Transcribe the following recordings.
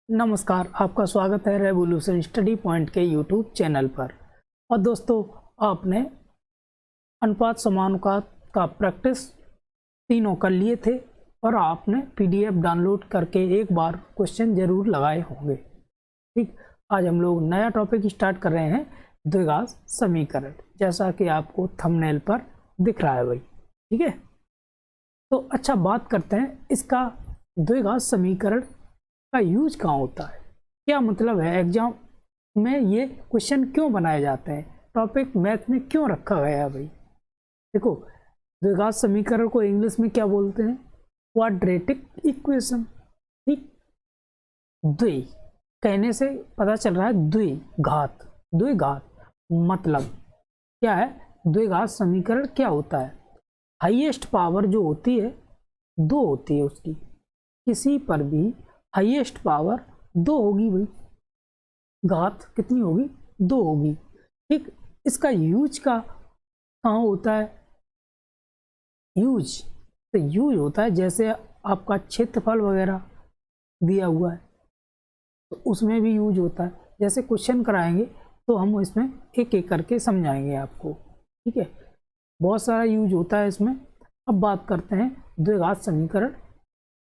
नमस्कार, आपका स्वागत है रेवोल्यूशन स्टडी पॉइंट के यूट्यूब चैनल पर। और दोस्तों, आपने अनुपात समानुपात का प्रैक्टिस तीनों कर लिए थे और आपने पीडीएफ डाउनलोड करके एक बार क्वेश्चन जरूर लगाए होंगे। ठीक, आज हम लोग नया टॉपिक स्टार्ट कर रहे हैं, द्विघात समीकरण, जैसा कि आपको थंबनेल पर दिख रहा है भाई। ठीक है, तो अच्छा बात करते हैं इसका द्विघात समीकरण का यूज कहाँ होता है, क्या मतलब है, एग्जाम में ये क्वेश्चन क्यों बनाए जाते हैं, टॉपिक मैथ में क्यों रखा गया है भाई। देखो, द्विघात समीकरण को इंग्लिश में क्या बोलते हैं, क्वाड्रेटिक इक्वेशन। ठीक, द्वि कहने से पता चल रहा है द्विघात। द्विघात मतलब क्या है, द्विघात समीकरण क्या होता है, हाईएस्ट पावर जो होती है दो होती है, उसकी किसी पर भी हाईएस्ट पावर दो होगी भाई, घात कितनी होगी, दो होगी। ठीक, इसका यूज का कहाँ होता है, यूज तो यूज होता है जैसे आपका क्षेत्रफल वगैरह दिया हुआ है तो उसमें भी यूज होता है। जैसे क्वेश्चन कराएंगे तो हम इसमें एक एक करके समझाएंगे आपको। ठीक है, बहुत सारा यूज होता है इसमें। अब बात करते हैं द्विघात समीकरण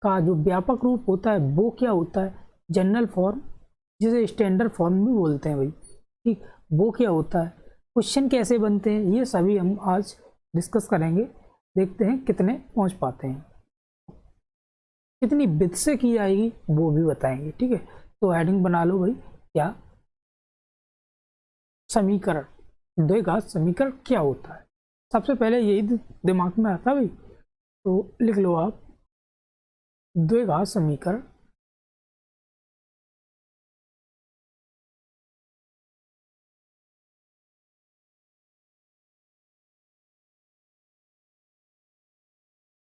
का जो व्यापक रूप होता है वो क्या होता है, जनरल फॉर्म, जिसे स्टैंडर्ड फॉर्म भी बोलते हैं भाई। ठीक, वो क्या होता है, क्वेश्चन कैसे बनते हैं, ये सभी हम आज डिस्कस करेंगे। देखते हैं कितने पहुंच पाते हैं, कितनी विध से की जाएगी वो भी बताएंगे। ठीक है, तो हेडिंग बना लो भाई, क्या समीकरण, द्विघात समीकरण क्या होता है। सबसे पहले यही दिमाग में आता भाई, तो लिख लो आप, द्विघात समीकरण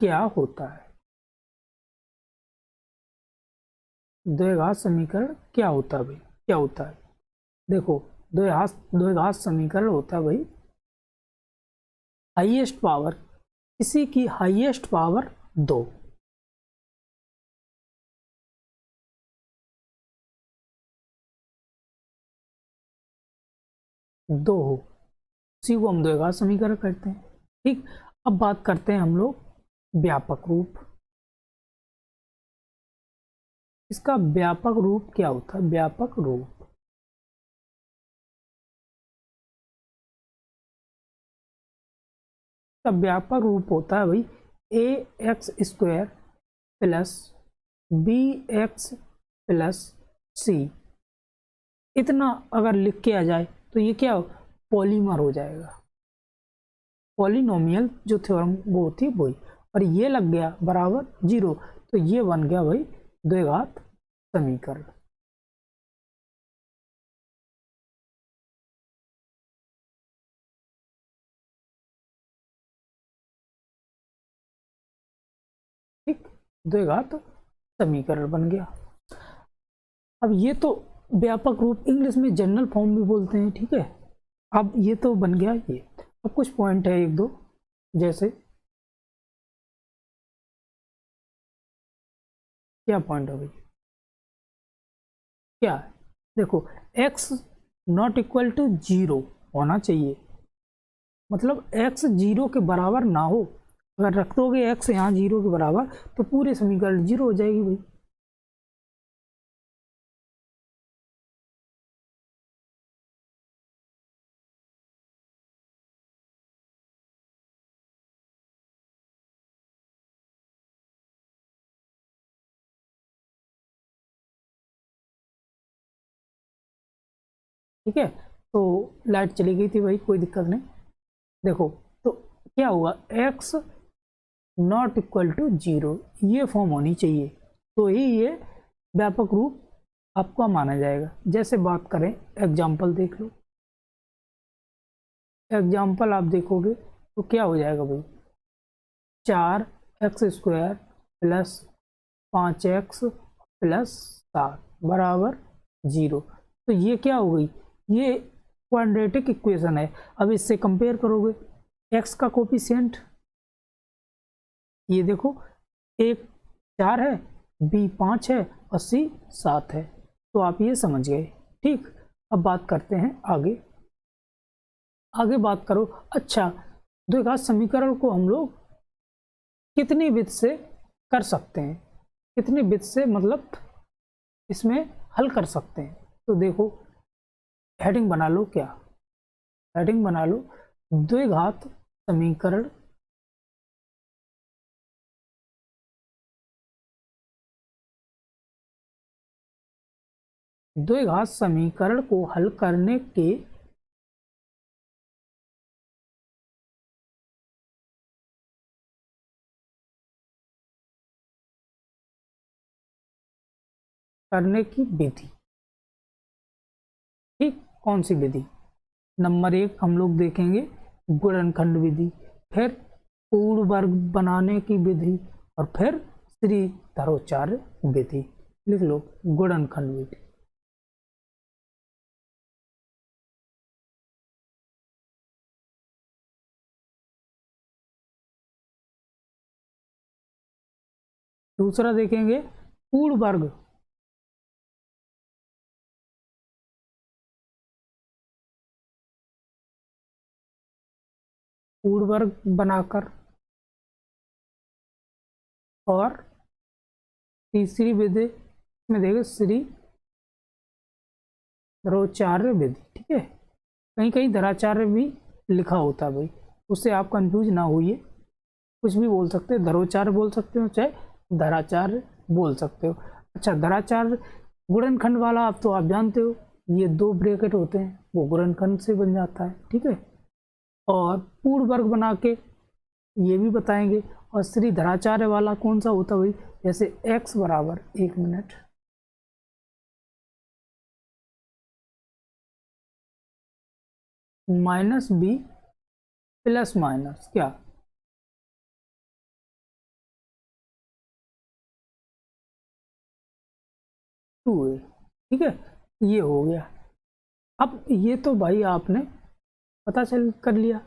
क्या होता है। द्विघात समीकरण क्या होता है भाई, क्या होता है, देखो, द्विघात समीकरण होता है भाई हाईएस्ट पावर, किसी की हाईएस्ट पावर दो, दो हो, उसी को हम द्विघात समीकरण कहते हैं। ठीक, अब बात करते हैं हम लोग व्यापक रूप। इसका व्यापक रूप क्या होता है, व्यापक रूप का व्यापक रूप होता है भाई A X square plus B X plus C. इतना अगर लिख के आ जाए तो ये क्या पॉलीमर हो जाएगा, पॉलिनोमियल जो थ्योरम वो होती है वही, और ये लग गया बराबर जीरो, तो ये बन गया भाई द्विघात समीकरण। ठीक, द्विघात समीकरण बन गया। अब ये तो व्यापक रूप, इंग्लिश में जनरल फॉर्म भी बोलते हैं। ठीक है, अब ये तो बन गया ये। अब कुछ पॉइंट है एक दो, जैसे क्या पॉइंट है भाई, क्या है, देखो, x not equal to zero होना चाहिए, मतलब x जीरो के बराबर ना हो। अगर रख दोगे x यहाँ जीरो के बराबर तो पूरे समीकरण जीरो हो जाएगी भाई। ठीक है, तो लाइट चली गई थी भाई, कोई दिक्कत नहीं। देखो, तो क्या हुआ, x not equal to zero, ये फॉर्म होनी चाहिए, तो ही ये व्यापक रूप आपका माना जाएगा। जैसे बात करें, एग्जाम्पल देख लो, एग्जाम्पल आप देखोगे तो क्या हो जाएगा भाई, 4x² प्लस 5x प्लस 7 बराबर जीरो। तो ये क्या हो गई, ये क्वाड्रेटिक इक्वेशन है। अब इससे कंपेयर करोगे, x का कोफिशिएंट ये देखो, एक 4 है, b 5 है 80 7 है। तो आप ये समझ गए। ठीक, अब बात करते हैं आगे। आगे बात करो। अच्छा, द्विघात समीकरण को हम लोग कितनी विधि से कर सकते हैं, कितनी विधि से मतलब इसमें हल कर सकते हैं। तो देखो, हेडिंग बना लो, क्या हेडिंग बना लो, द्विघात समीकरण द्विघात समीकरण को हल करने के की विधि। ठीक, कौन सी विधि? नंबर 1 हम लोग देखेंगे गुणनखंड विधि, फिर पूर्ण वर्ग बनाने की विधि, और फिर श्रीधरोच्चार्य विधि। लिख लो गुणनखंड विधि। दूसरा देखेंगे पूर्ण वर्ग बनाकर, और तीसरी विधि में देखेंगे श्रीधरोच्चार्य विधि। ठीक है, कहीं कहीं धराचार्य भी लिखा होता है भाई, उससे आप कंफ्यूज ना होइए, कुछ भी बोल सकते हो, धरोचार्य बोल सकते हो, चाहे धराचार्य बोल सकते हो। अच्छा, धराचार्य गुणनखंड वाला आप तो आप जानते हो, ये 2 ब्रैकेट होते हैं, वो गुणनखंड से बन जाता है। ठीक है, और पूर्ण वर्ग बना के ये भी बताएंगे। और श्रीधराचार्य वाला कौन सा होता है भाई? जैसे x बराबर, 1 minute, minus b plus minus क्या, 2a। ठीक है, ये हो गया। अब ये तो भाई आपने पता चल कर लिया,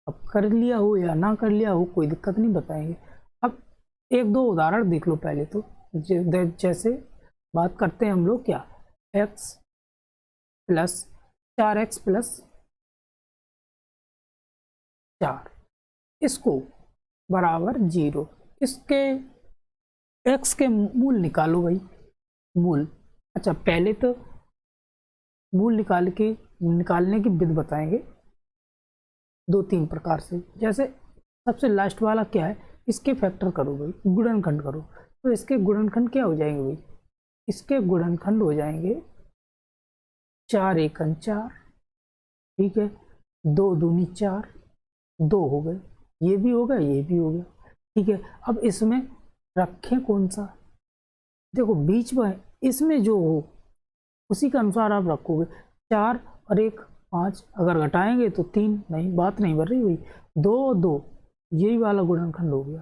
अब कर लिया हो या ना कर लिया हो कोई दिक्कत नहीं, बताएंगे। अब 1-2 उदाहरण देख लो पहले तो। जैसे बात करते हैं हम लोग क्या, x प्लस 4x प्लस 4, इसको बराबर 0, इसके x के मूल निकालो भाई, मूल। अच्छा, पहले तो मूल निकालने की विधि बताएंगे 2-3 प्रकार से। जैसे सबसे लास्ट वाला क्या है, इसके फैक्टर करो भाई, गुणनखंड करो। तो इसके गुणनखंड क्या हो जाएंगे भाई? इसके गुणनखंड हो जाएंगे 4 एकम 4, ठीक है, 2 दूनी 4, 2 हो गए, ये भी हो गया, ये भी हो गया। ठीक है, अब इसमें रखें कौन सा? देखो बीच में इसमें जो हो उसी के अनुसार आप रखोगे। 4 और 1 5, अगर घटाएंगे तो 3, नहीं बात नहीं बढ़ रही हुई, 2 2, यही वाला गुणनखंड हो गया।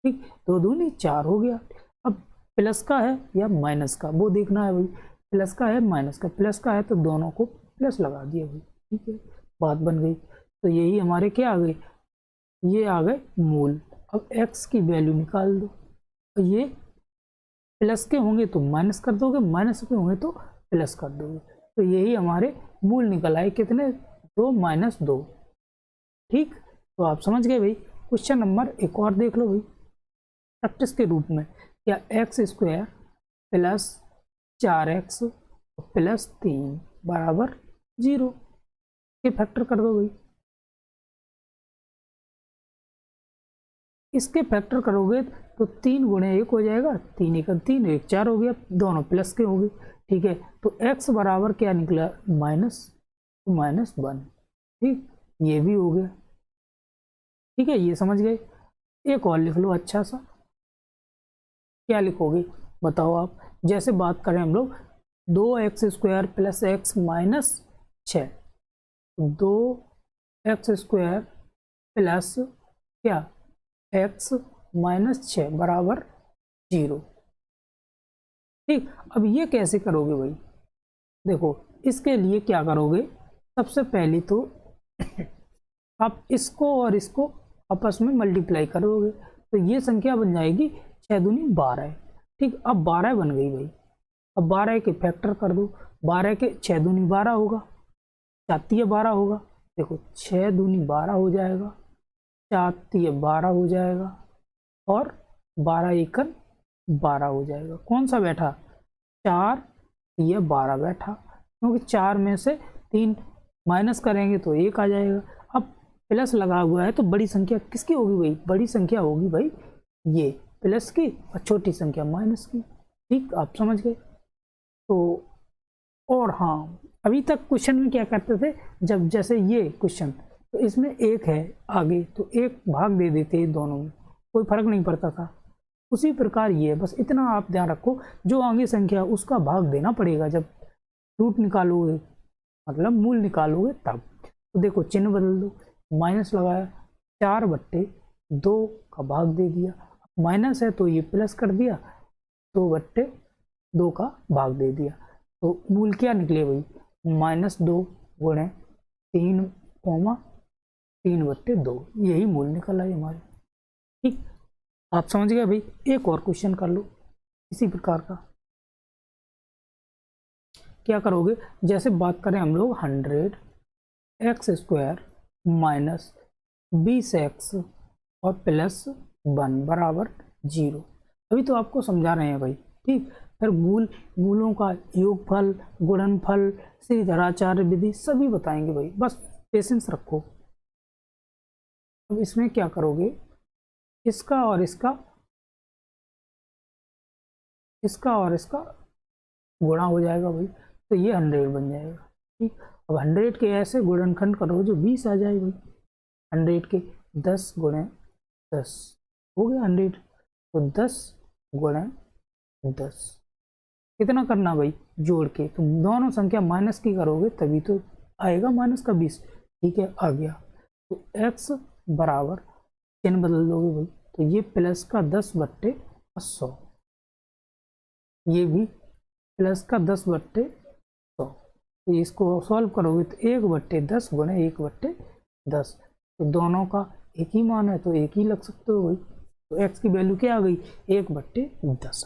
ठीक, 2 दूनी 4 हो गया। अब प्लस का है या माइनस का वो देखना है भाई, प्लस का है माइनस का, प्लस का है तो दोनों को प्लस लगा दिया भाई। ठीक है, बात बन गई। तो यही हमारे क्या आ गए, ये आ गए मूल। अब x की वैल्यू निकाल दो, तो ये प्लस के होंगे तो माइनस कर दोगे, माइनस के होंगे तो प्लस कर दोगे। तो यही हमारे मूल निकल आए, कितने? 2 - 2। ठीक, तो आप समझ गए भाई। क्वेश्चन नंबर एक और देख लो भाई, प्रैक्टिस के रूप में। क्या x² प्लस 4x प्लस 3 बराबर 0 के फैक्टर कर दो भाई। इसके फैक्टर करोगे तो 3 × 1 हो जाएगा, 3 × 3 1 4 हो गया, दोनों प्लस के हो गए। ठीक है, तो x बराबर क्या निकला? माइनस, तो -1। ठीक, ये भी हो गया। ठीक है, ये समझ गए। एक और लिख लो अच्छा सा, क्या लिखोगे बताओ आप? जैसे बात करें हम लोग 2x² plus x minus 6, 2x² plus क्या, x माइनस 6 बराबर 0। ठीक, अब ये कैसे करोगे भाई? देखो, इसके लिए क्या करोगे, सबसे पहले तो आप इसको और इसको आपस में मल्टीप्लाई करोगे, तो ये संख्या बन जाएगी 6 दूनी 12 है। ठीक, अब 12 बन गई भाई। अब 12 के फैक्टर कर दो, 12 के 6 दूनी 12 होगा, 4 12 होगा, देखो 6 दूनी 12 हो जाएगा, 4 12 हो जाएगा, और 12 एकन 12 हो जाएगा। कौन सा बैठा? 4 12 बैठा, क्योंकि 4 में से 3 माइनस करेंगे तो 1 आ जाएगा। अब प्लस लगा हुआ है तो बड़ी संख्या किसकी होगी भाई? बड़ी संख्या होगी भाई ये प्लस की, और छोटी संख्या माइनस की। ठीक, आप समझ गए। तो और हाँ, अभी तक क्वेश्चन में क्या करते थे, जब जैसे ये क्वेश्चन तो इसमें 1 है आगे तो 1 भाग दे देते दोनों में, कोई फर्क नहीं पड़ता था। उसी प्रकार ये, बस इतना आप ध्यान रखो, जो आगे संख्या उसका भाग देना पड़ेगा जब रूट निकालोगे, मतलब मूल निकालोगे तब। तो देखो चिन्ह बदल दो, माइनस लगाया, 4/2 का भाग दे दिया, माइनस है तो ये प्लस कर दिया, 2/2 का भाग दे दिया। तो मूल क्या निकले भाई? -2 गुणे 3, 3/2, यही मूल निकल आई हमारी। ठीक, आप समझ गए भाई। एक और क्वेश्चन कर लो इसी प्रकार का। क्या करोगे? जैसे बात करें हम लोग 100x² माइनस 20x और प्लस 1 बराबर 0। अभी तो आपको समझा रहे हैं भाई। ठीक, फिर मूलों का योगफल, गुणनफल, श्रीधराचार्य विधि सभी बताएंगे भाई, बस पेशेंस रखो। अब इसमें क्या करोगे? इसका और इसका गुणा हो जाएगा भाई, तो ये 100 बन जाएगा। ठीक, अब 100 के ऐसे गुणनखंड करो जो 20 आ जाए भाई। 100 के 10 गुणे 10 हो गया 100, तो 10 गुणे 10 कितना करना भाई? जोड़ के। तो दोनों संख्या माइनस की करोगे तभी तो आएगा -20। ठीक है, आ गया। तो x बराबर, चिन्ह बदल दोगे भाई, तो ये प्लस का 10/100, ये भी प्लस का 10/100। तो इसको सॉल्व करोगे तो 1/10 गुणे 1/10, तो दोनों का एक ही मान है तो एक ही लग सकते हो भाई। तो x की वैल्यू क्या आ गई? 1/10।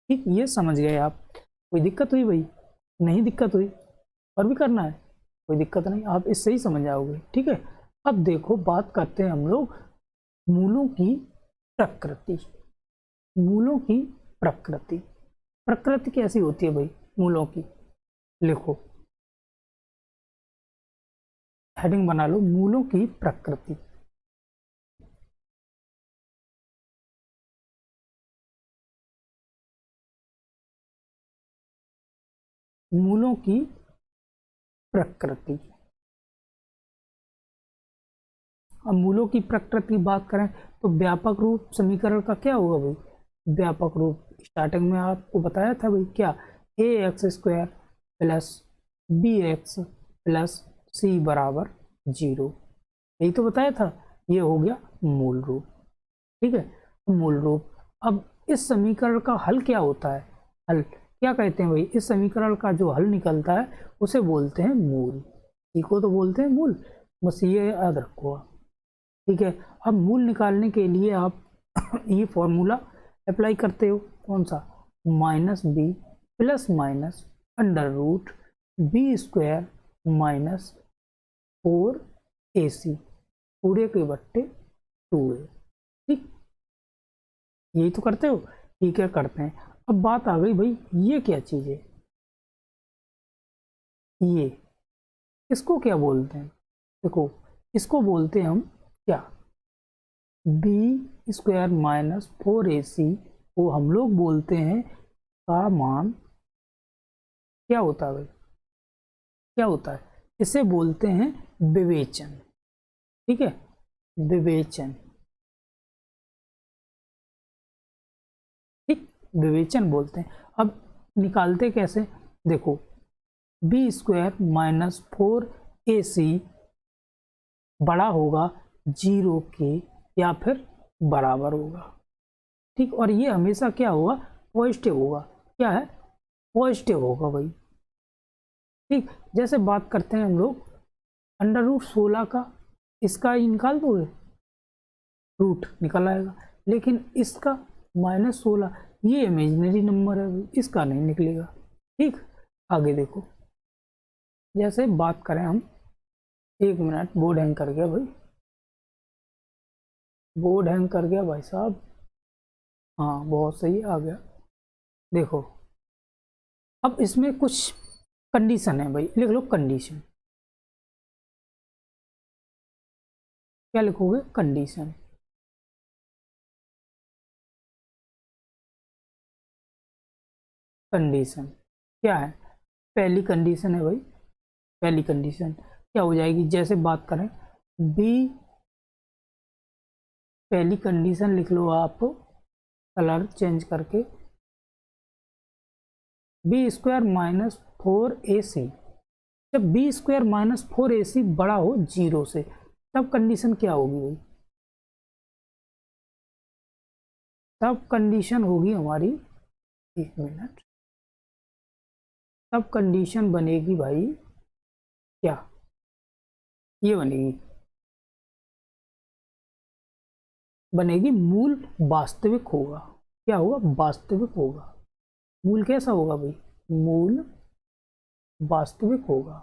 ठीक, ये समझ गए आप? कोई दिक्कत हुई भाई? नहीं दिक्कत हुई? और भी करना है? कोई दिक्कत नहीं, आप इससे ही समझ आओगे। ठीक है, अब देखो बात करते हैं हम लोग मूलों की प्रकृति। मूलों की प्रकृति, प्रकृति कैसी होती है भाई मूलों की? लिखो, हेडिंग बना लो, मूलों की प्रकृति। मूलों की प्रकृति। अब मूलों की प्रकृति की बात करें तो व्यापक रूप समीकरण का क्या होगा भाई? व्यापक रूप स्टार्टिंग में आपको बताया था भाई, क्या? ax² plus bx plus c बराबर 0, यही तो बताया था। ये हो गया मूल रूप। ठीक है, मूल रूप। अब इस समीकरण का हल क्या होता है? हल क्या कहते हैं भाई? इस समीकरण का जो हल निकलता है उसे बोलते हैं मूल। इसी को तो बोलते हैं मूल, बस ये याद रखो। ठीक है, अब मूल निकालने के लिए आप ये फॉर्मूला अप्लाई करते हो, कौन सा? -b plus minus √b² minus 4ac पूरे के बट्टे 2a। ठीक, यही तो करते हो? ठीक है, करते हैं। अब बात आ गई भाई, ये क्या चीज है? ये इसको क्या बोलते हैं? देखो, इसको बोलते हैं हम क्या? b² माइनस 4ac को हम लोग बोलते हैं का मान क्या होता है भाई? क्या होता है? इसे बोलते हैं विवेचन। ठीक है, विवेचन। ठीक, विवेचन बोलते हैं। अब निकालते कैसे? देखो, b² माइनस 4ac बड़ा होगा 0 के या फिर बराबर होगा। ठीक, और ये हमेशा क्या होगा? पॉजिटिव होगा। क्या है? पॉजिटिव होगा भाई। ठीक, जैसे बात करते हैं हम लोग √16 का, इसका ही निकाल दोगे, रूट निकल आएगा। लेकिन इसका -16, ये इमेजिनरी नंबर है, इसका नहीं निकलेगा। ठीक, आगे देखो, जैसे बात करें हम, 1 मिनट, बोर्ड हैंग कर गया भाई, बोर्ड हैंग कर गया भाई साहब। हाँ बहुत सही, आ गया। देखो अब इसमें कुछ कंडीशन है भाई, लिख लो कंडीशन। क्या लिखोगे? कंडीशन। कंडीशन क्या है? पहली कंडीशन है भाई, पहली कंडीशन क्या हो जाएगी? जैसे बात करें बी, पहली कंडीशन लिख लो आप कलर चेंज करके, b² - 4ac। जब b² - 4ac बड़ा हो 0 से, तब कंडीशन क्या होगी भाई? तब कंडीशन होगी हमारी, 1 मिनट, तब कंडीशन बनेगी भाई क्या? ये बनेगी, बनेगी मूल वास्तविक होगा। क्या होगा? वास्तविक होगा। मूल कैसा होगा भाई? मूल वास्तविक होगा।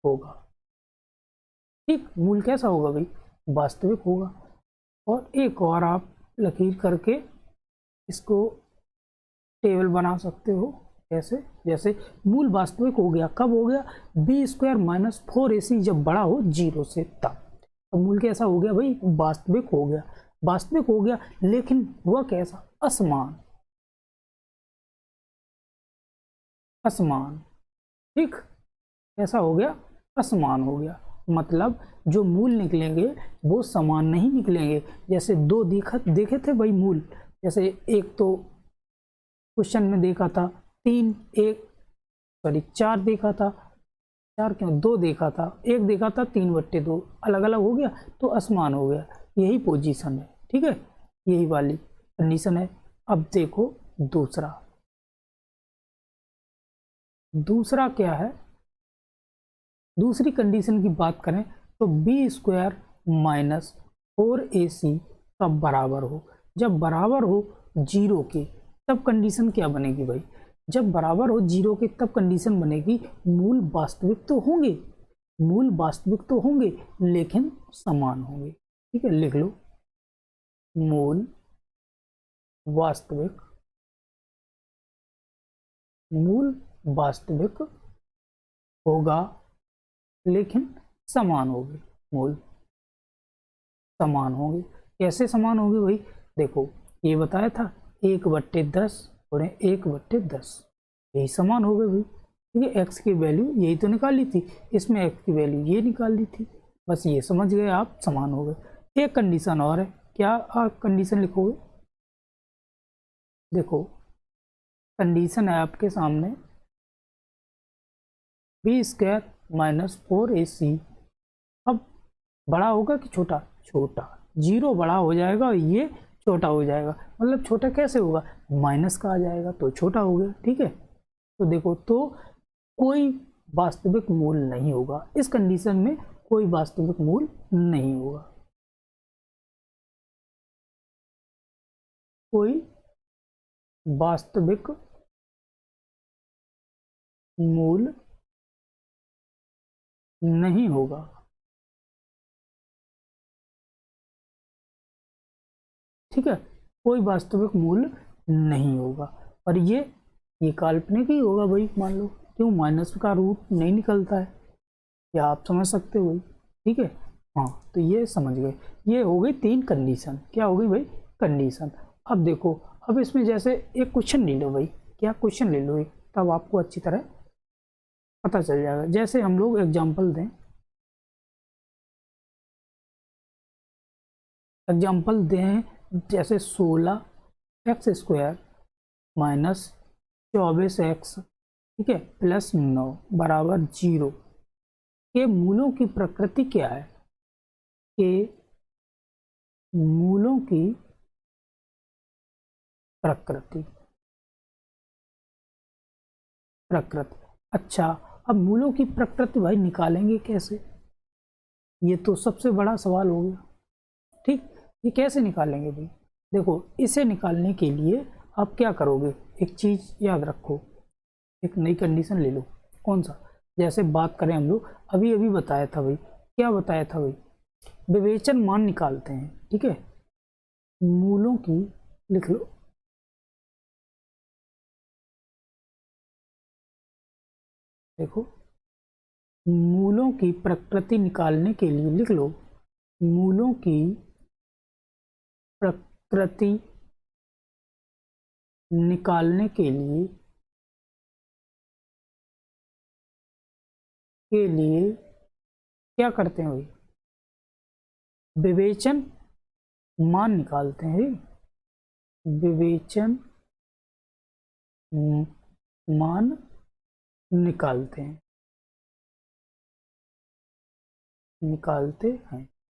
होगा, ठीक, मूल कैसा होगा भाई? वास्तविक होगा। और एक और आप लकीर करके इसको टेबल बना सकते हो। कैसे? जैसे मूल वास्तविक हो गया, कब हो गया? b² - 4ac जब बड़ा हो 0 से, तब। तो मूल कैसा हो गया भाई? वास्तविक हो गया। वास्तविक हो गया, लेकिन वह कैसा? असमान। असमान, ठीक, कैसा हो गया? असमान हो गया। मतलब जो मूल निकलेंगे वो समान नहीं निकलेंगे। जैसे दो देखे थे भाई मूल, जैसे एक तो क्वेश्चन में देखा था 3, एक सॉरी 4 देखा था, 4 क्यों, 2 देखा था, एक देखा था 3/2, अलग अलग हो गया तो असमान हो गया। यही पोजीशन है, ठीक है, यही वाली कंडीशन है। अब देखो दूसरा, दूसरा क्या है? दूसरी कंडीशन की बात करें तो b² - 4ac कब बराबर हो? जब बराबर हो 0 के, तब कंडीशन क्या बनेगी भाई? जब बराबर हो 0 के तब कंडीशन बनेगी मूल वास्तविक तो होंगे, मूल वास्तविक तो होंगे लेकिन समान होंगे। ठीक है, लिख लो मूल वास्तविक, मूल वास्तविक होगा लेकिन समान होगी। मूल समान होंगे। कैसे समान होंगे भाई? देखो ये बताया था 1/10 और 1/10, यही समान हो गए भाई, क्योंकि एक्स की वैल्यू यही तो निकाली थी, इसमें एक्स की वैल्यू ये निकाली थी, बस ये समझ गए आप, समान हो गए। एक कंडीशन और है, क्या आप कंडीशन लिखोगे? देखो कंडीशन है आपके सामने, b² - 4ac अब बड़ा होगा कि छोटा? छोटा। 0 बड़ा हो जाएगा और ये छोटा हो जाएगा। मतलब छोटा कैसे होगा? माइनस का आ जाएगा तो छोटा हो गया। ठीक है, तो देखो, तो कोई वास्तविक मूल नहीं होगा इस कंडीशन में, कोई वास्तविक मूल नहीं होगा, कोई वास्तविक मूल नहीं होगा। ठीक है, कोई वास्तविक मूल नहीं होगा। और ये काल्पनिक ही होगा भाई, मान लो, क्यों? माइनस का रूट नहीं निकलता है, या आप समझ सकते हो भाई। ठीक है, हाँ, तो ये समझ गए। ये हो गई 3 कंडीशन। क्या हो गई भाई? कंडीशन। अब देखो, अब इसमें जैसे एक क्वेश्चन ले लो भाई, क्या क्वेश्चन ले लो एक, तब आपको अच्छी तरह पता चल जाएगा। जैसे हम लोग एग्जाम्पल दें, एग्जाम्पल दें जैसे 16x² माइनस 24x, ठीक है, +9 बराबर 0 के मूलों की प्रकृति क्या है? के मूलों की प्रकृति, प्रकृति। अच्छा, अब मूलों की प्रकृति भाई निकालेंगे कैसे? ये तो सबसे बड़ा सवाल हो गया। ठीक, ये कैसे निकालेंगे भाई? देखो, इसे निकालने के लिए आप क्या करोगे, एक चीज़ याद रखो, एक नई कंडीशन ले लो। कौन सा? जैसे बात करें हम लोग, अभी अभी बताया था भाई, क्या बताया था भाई, विवेचन मान निकालते हैं। ठीक है, मूलों की, लिख लो, देखो, मूलों की प्रकृति निकालने के लिए लिख लो, मूलों की प्रकृति निकालने के लिए क्या करते हैं भाई, विवेचन मान निकालते हैं। विवेचन मान निकालते हैं।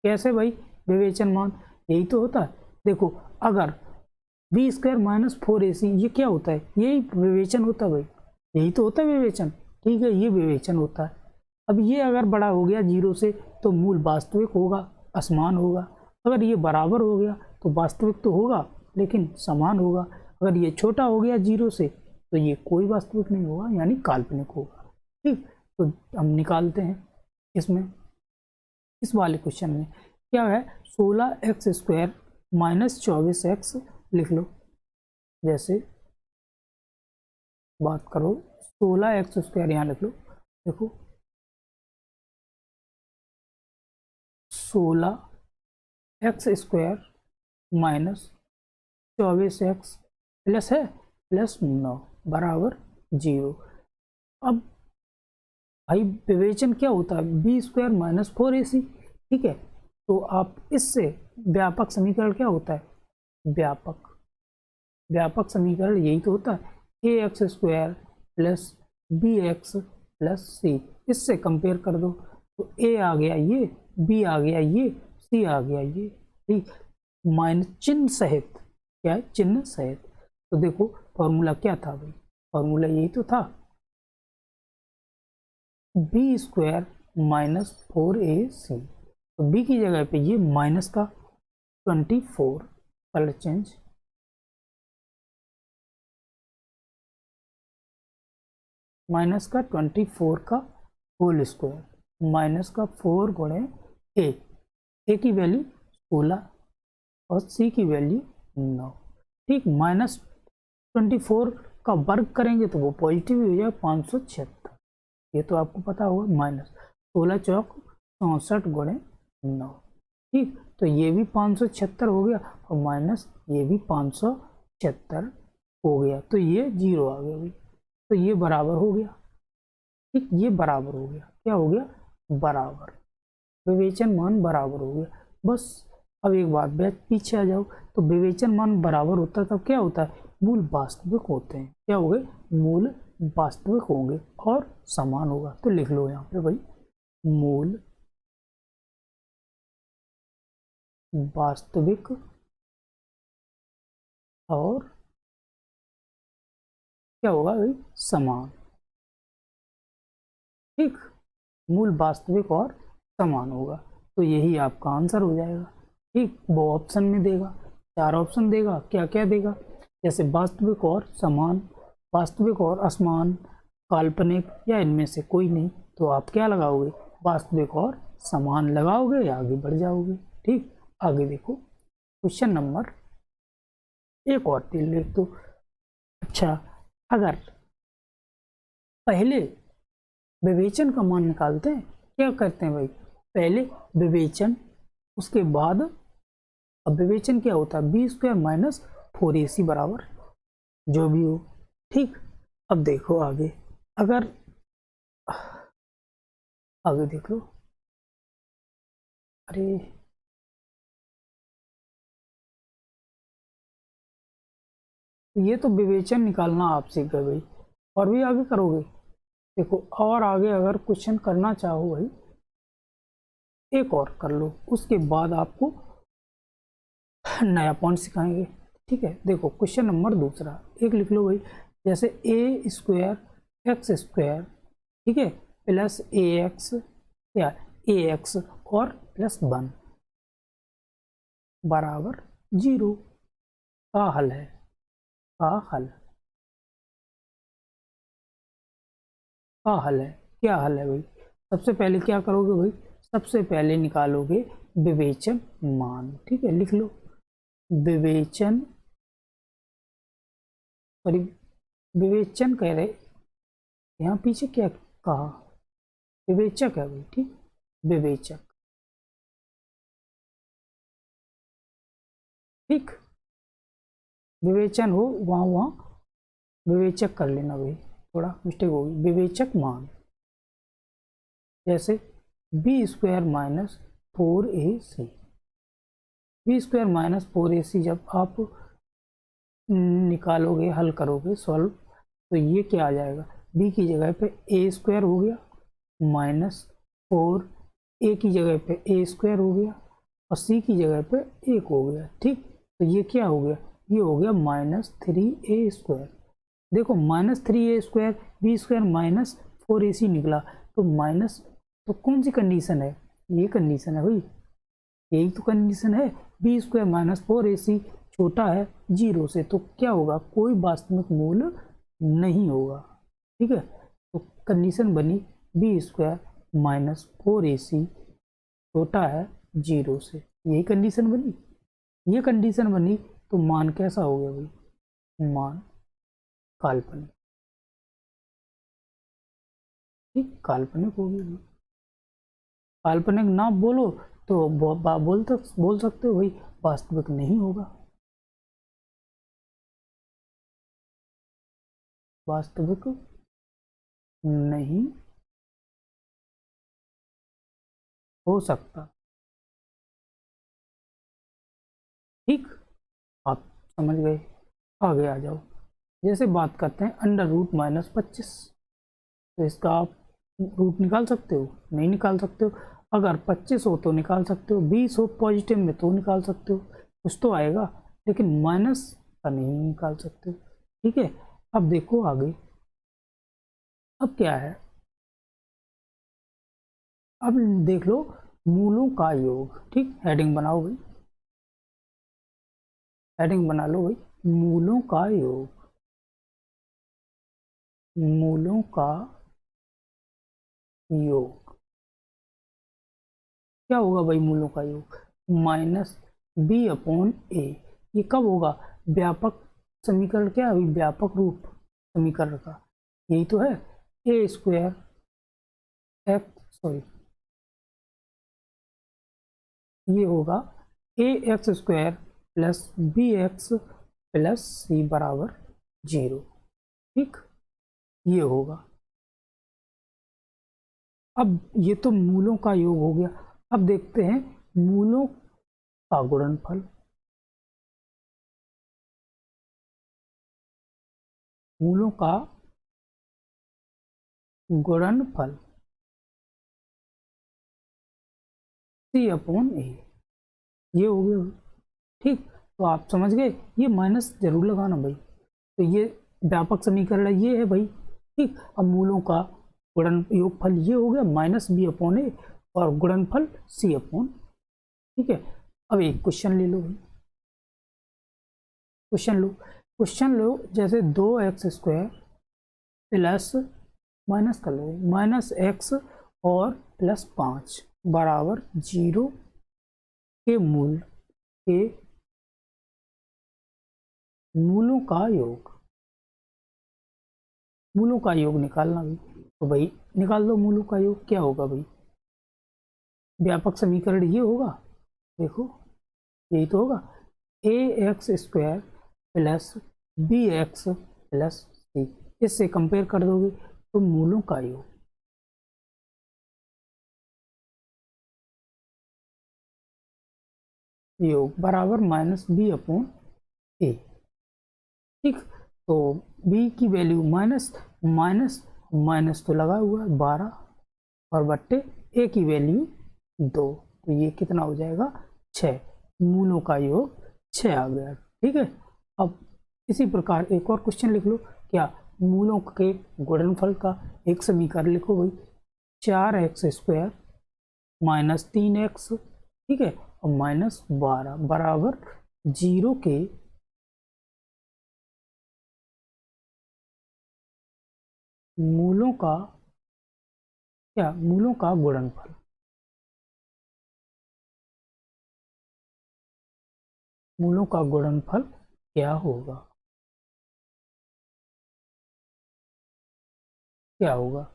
कैसे भाई? विवेचन मान यही तो होता है। देखो, अगर बी स्क्वायर माइनस 4ac, ये क्या होता है? यही विवेचन होता है भाई, यही तो होता है विवेचन। ठीक है, ये विवेचन होता है। अब ये अगर बड़ा हो गया 0 से तो मूल वास्तविक होगा, असमान होगा। अगर ये बराबर हो गया तो वास्तविक तो होगा लेकिन समान होगा। अगर ये छोटा हो गया 0 से तो ये कोई वास्तविक नहीं होगा, यानी काल्पनिक होगा। ठीक, तो हम निकालते हैं इसमें। इस वाले क्वेश्चन में क्या है, 16x² माइनस 24x लिख लो। जैसे बात करो, 16x² यहाँ लिख लो। देखो, 16x² माइनस 24x प्लस है प्लस 9 बराबर 0। अब भाई विवेचन क्या होता है, बी स्क्वायर माइनस 4ac। ठीक है, तो आप इससे व्यापक समीकरण क्या होता है, व्यापक समीकरण यही तो होता है, ax² plus bx plus c। इससे कंपेयर कर दो तो a आ गया ये, b आ गया ये, c आ गया ये। ठीक, माइनस चिन्ह सहित, क्या है, चिन्ह सहित। तो देखो फॉर्मूला क्या था भाई, फॉर्मूला यही तो था, बी स्क्वायर माइनस 4ac। तो b की जगह पे ये माइनस का 24, कलर चेंज, माइनस का 24 का होल स्क्वायर, माइनस का 4 गुणे ए की वैल्यू 16 और सी की वैल्यू 9। ठीक, माइनस 24 का वर्ग करेंगे तो वो पॉजिटिव हो जाएगा 576, ये तो आपको पता होगा। माइनस 16 चौक 64 गुणे 9। ठीक, तो ये भी 576 हो गया और माइनस ये भी 576 हो गया, तो ये 0 आ गया भाई। तो ये बराबर हो गया। ठीक, ये बराबर हो गया, क्या हो गया, बराबर, विवेचन मान बराबर हो गया। बस अब एक बात पीछे आ जाओ, तो विवेचन मान बराबर होता है तब क्या होता है, मूल वास्तविक होते हैं। क्या हो गए, मूल वास्तविक होंगे और समान होगा। तो लिख लो यहाँ पे भाई, मूल वास्तविक और क्या होगा भाई, समान। ठीक, मूल वास्तविक और समान होगा, तो यही आपका आंसर हो जाएगा। ठीक, वो ऑप्शन में देगा, 4 ऑप्शन देगा, क्या क्या देगा, जैसे वास्तविक और समान, वास्तविक और असमान, काल्पनिक या इनमें से कोई नहीं। तो आप क्या लगाओगे, वास्तविक और समान लगाओगे, आगे बढ़ जाओगे। ठीक, आगे देखो, क्वेश्चन नंबर एक और ले तो। अच्छा, अगर पहले विवेचन का मान निकालते हैं, क्या करते हैं भाई, पहले विवेचन, उसके बाद, अब विवेचन क्या होता है, बी स्क्वायर माइनस 4ac बराबर जो भी हो। ठीक, अब देखो आगे, अगर आगे देख लो, अरे ये तो विवेचन निकालना आप सीख गए भाई, और भी आगे करोगे। देखो, और आगे अगर क्वेश्चन करना चाहो भाई, एक और कर लो, उसके बाद आपको नया पॉइंट सिखाएंगे। ठीक है, देखो क्वेश्चन नंबर दूसरा, एक लिख लो भाई, जैसे a² x², ठीक है, प्लस ax, क्या ax और प्लस 1 बराबर 0 का हल है, का हल, का हल है। क्या हल है भाई? सबसे पहले क्या करोगे भाई? सबसे पहले निकालोगे विवेचन मान। ठीक है, लिख लो विवेचन, सॉरी विवेचन कह रहे, यहाँ पीछे क्या कहा? विवेचक है भाई। ठीक, विवेचक। ठीक, विवेचन हो वहाँ वहाँ विवेचक कर लेना भाई, थोड़ा मिस्टेक होगी। विवेचक मान जैसे b square minus 4ac, b square minus 4ac जब आप निकालोगे, हल करोगे, सॉल्व, तो ये क्या आ जाएगा? बी की जगह पे ए स्क्वायर हो गया माइनस 4, ए की जगह पे ए स्क्वायर हो गया और सी की जगह पे 1 हो गया। ठीक, तो ये क्या हो गया? ये हो गया -3a स्क्वायर। देखो -3a square, B square minus 4ac निकला, तो माइनस, तो कौन सी कंडीशन है? ये कंडीशन है भाई, यही तो कंडीशन है। बी स्क्वायर माइनस 4ac छोटा है 0 से, तो क्या होगा? कोई वास्तविक मूल नहीं होगा। ठीक है, तो कंडीशन बनी बी स्क्वायर माइनस 4ac छोटा है 0 से, यही कंडीशन बनी। ये कंडीशन बनी तो मान कैसा हो गया भाई? मान काल्पनिक। ठीक, काल्पनिक हो गया। काल्पनिक ना बोलो तो बोल सकते हो भाई वास्तविक नहीं होगा, वास्तविक नहीं हो सकता। ठीक, आप समझ गए। आगे आ जाओ। जैसे बात करते हैं √-25, तो इसका आप रूट निकाल सकते हो? नहीं निकाल सकते हो। अगर 25 हो तो निकाल सकते हो, 20 हो पॉजिटिव में तो निकाल सकते हो, कुछ तो आएगा, लेकिन माइनस का नहीं निकाल सकते हो। ठीक है, अब देखो आगे, अब क्या है? अब देख लो मूलों का योग। ठीक, हेडिंग बनाओ भाई, हेडिंग बना लो भाई, मूलों का योग, मूलों का योग। क्या होगा भाई मूलों का योग? -b/a। ये कब होगा? व्यापक समीकरण। क्या है? व्यापक रूप समीकरण का यही तो है। ए स्क्वायर एक्स, सॉरी, ये होगा ax² plus bx plus c बराबर 0। ठीक, ये होगा। अब ये तो मूलों का योग हो गया। अब देखते हैं मूलों का गुणनफल। मूलों का गुणनफल c/a, ये हो गया। ठीक, तो आप समझ गए, ये माइनस जरूर लगाना भाई। तो ये व्यापक समीकरण ये है भाई। ठीक, अब मूलों का गुणन योगफल ये हो गया -b/a और गुणनफल c/। ठीक है, अब एक क्वेश्चन ले लो भाई, क्वेश्चन लो जैसे 2x² प्लस, माइनस कर लो, -x और प्लस 5 बराबर 0 के मूलों का योग, मूलों का योग निकालना भाई। तो भाई निकाल दो मूलों का योग। क्या होगा भाई? व्यापक समीकरण ये होगा, देखो यही तो होगा, ax² plus bx plus c। इससे कंपेयर कर दोगे तो मूलों का योग, बराबर -b/a। ठीक, तो b की वैल्यू माइनस माइनस माइनस तो लगा हुआ है 12 और बट्टे a की वैल्यू 2, तो ये कितना हो जाएगा? 6। मूलों का योग 6 आ गया। ठीक है, अब इसी प्रकार एक और क्वेश्चन लिख लो। क्या? मूलों के गुणनफल का एक समीकरण लिखो भाई, 4x² -3x, ठीक है, और -12 बराबर 0 के मूलों का क्या, मूलों का गुणनफल। मूलों का गुणनफल क्या होगा, क्या होगा?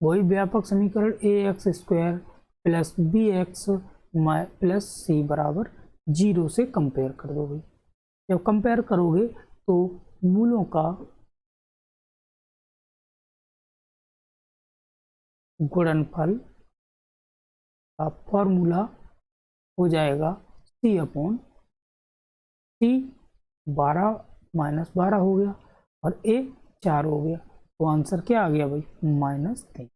वही व्यापक समीकरण ax² plus bx plus c बराबर 0 से कंपेयर कर दो भाई। जब कंपेयर करोगे तो मूलों का गुणनफल का फॉर्मूला हो जाएगा c/c, 12 -12 हो गया और a 4 हो गया, तो आंसर क्या आ गया भाई, -3।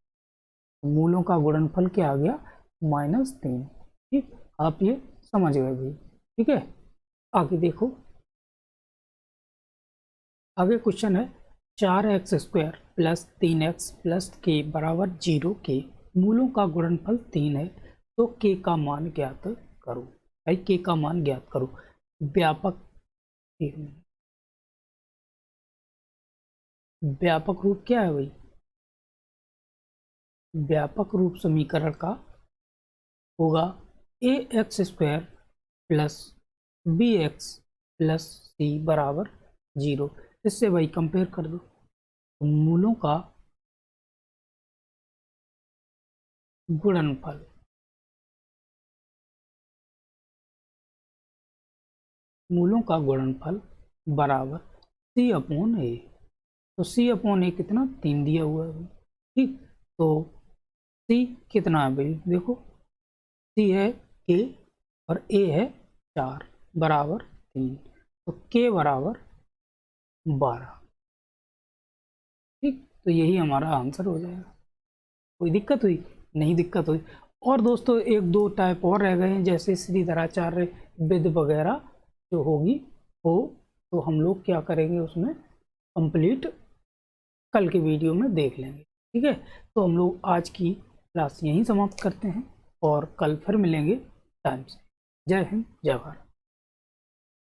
मूलों का गुणनफल क्या आ गया, -3। ठीक, आप ये समझ गए भाई। ठीक है, आगे देखो, आगे क्वेश्चन है 4x² plus 3x plus k बराबर 0 के मूलों का गुणनफल 3 है, तो k का मान ज्ञात करो। भाई k का मान ज्ञात करो। व्यापक रूप क्या है भाई, व्यापक रूप समीकरण का होगा ax² plus bx plus c बराबर 0। इससे भाई कंपेयर कर दो, तो मूलों का गुणनफल, मूलों का गुणनफल बराबर c/a। तो c/a कितना, 3 दिया हुआ है। ठीक, तो c कितना है भाई, देखो c है k और a है 4 बराबर 3, तो k बराबर 12। ठीक, तो यही हमारा आंसर हो जाएगा। कोई दिक्कत हुई, नहीं दिक्कत हुई। और दोस्तों एक दो टाइप और रह गए हैं, जैसे श्रीधराचार्य विद वगैरह जो होगी हो, तो हम लोग क्या करेंगे उसमें कंप्लीट कल के वीडियो में देख लेंगे। ठीक है, तो हम लोग आज की क्लास यहीं समाप्त करते हैं और कल फिर मिलेंगे टाइम से। जय हिंद, जय भारत।